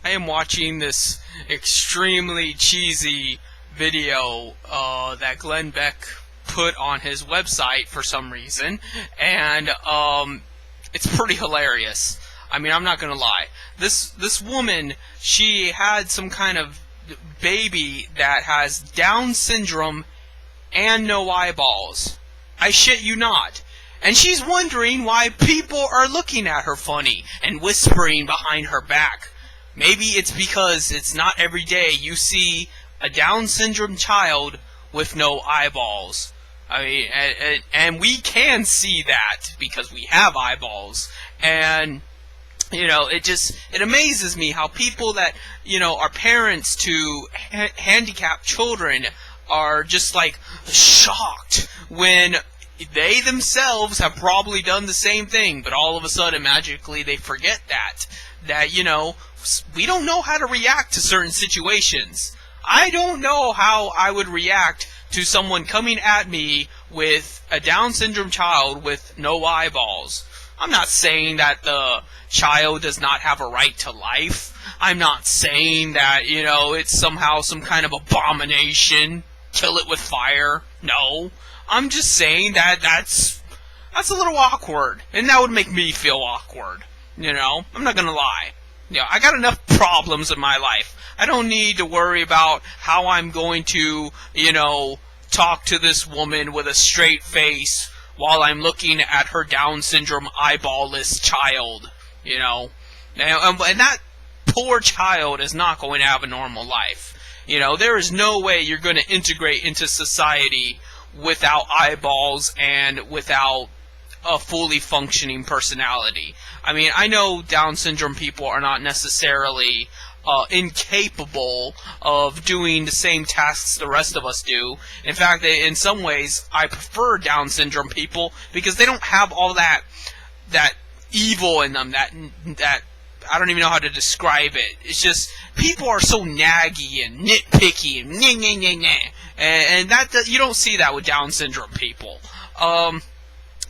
I am watching this extremely cheesy video that Glenn Beck put on his website for some reason, and it's pretty hilarious. I mean, I'm not gonna lie. This woman, she had some kind of baby that has Down syndrome and no eyeballs. I shit you not. And she's wondering why people are looking at her funny and whispering behind her back. Maybe it's because it's not every day you see a Down syndrome child with no eyeballs. I mean, and we can see that because we have eyeballs. And, you know, it amazes me how people that, you know, are parents to handicapped children are just, like, shocked when they themselves have probably done the same thing, but all of a sudden, magically, they forget that, you know, we don't know how to react to certain situations. I don't know how I would react to someone coming at me with a Down syndrome child with no eyeballs. I'm not saying that the child does not have a right to life. I'm not saying that, you know, it's somehow some kind of abomination. Kill it with fire. No. I'm just saying that that's a little awkward. And that would make me feel awkward. You know? I'm not gonna lie. Yeah, I got enough problems in my life. I don't need to worry about how I'm going to, you know, talk to this woman with a straight face while I'm looking at her Down syndrome eyeball-less child, you know. And that poor child is not going to have a normal life. You know, there is no way you're going to integrate into society without eyeballs and without a fully functioning personality. I mean, I know Down syndrome people are not necessarily incapable of doing the same tasks the rest of us do. In fact, in some ways, I prefer Down syndrome people because they don't have all that evil in them, that I don't even know how to describe it. It's just, people are so naggy and nitpicky and and that you don't see that with Down syndrome people.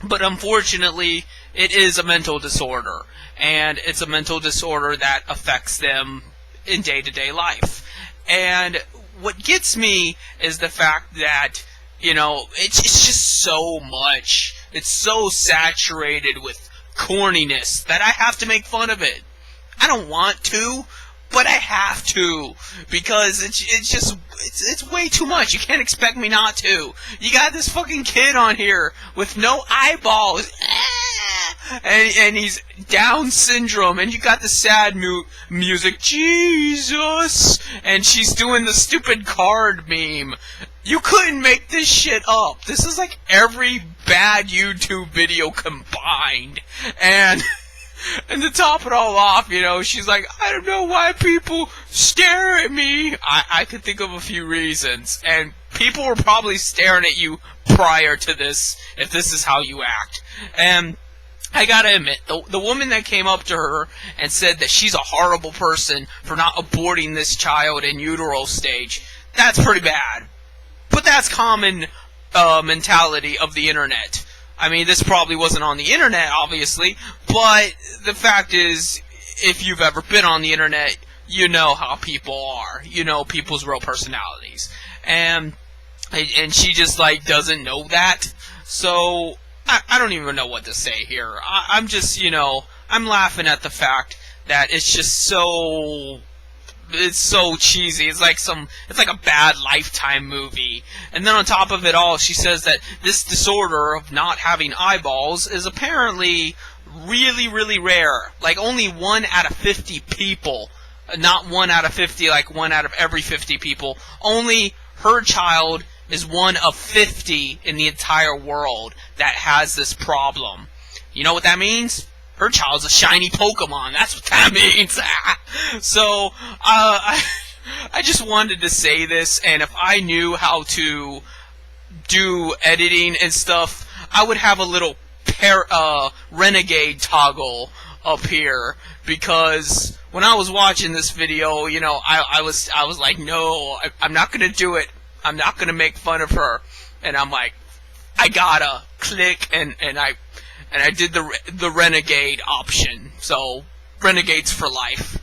But unfortunately, it is a mental disorder, and it's a mental disorder that affects them in day-to-day life. And what gets me is the fact that, you know, it's just so much. It's so saturated with corniness that I have to make fun of it. I don't want to, but I have to, because it's way too much. You can't expect me not to. You got this fucking kid on here with no eyeballs, and he's Down syndrome, and you got the sad music, Jesus, and she's doing the stupid card meme. You couldn't make this shit up. This is like every bad YouTube video combined, and to top it all off, you know, she's like, I don't know why people stare at me. I could think of a few reasons. And people were probably staring at you prior to this, if this is how you act. And I gotta admit, the woman that came up to her and said that she's a horrible person for not aborting this child in utero stage, that's pretty bad. But that's common mentality of the internet. I mean, this probably wasn't on the internet, obviously, but the fact is, if you've ever been on the internet, you know how people are. You know people's real personalities. And she just, like, doesn't know that. So, I don't even know what to say here. I'm just, you know, I'm laughing at the fact that it's just so... It's so cheesy. It's like a bad Lifetime movie. And then on top of it all, she says that this disorder of not having eyeballs is apparently really, really rare. Like only 1 out of 50 people. Not 1 out of 50, like 1 out of every 50 people. Only her child is 1 of 50 in the entire world that has this problem. You know what that means? Her child's a shiny Pokemon. That's what that means. So, I just wanted to say this, and if I knew how to do editing and stuff, I would have a little renegade toggle up here, because when I was watching this video, you know, I was like, no, I'm not gonna do it. I'm not gonna make fun of her. And I'm like, I gotta click, and I did the renegade option. So, renegades for life.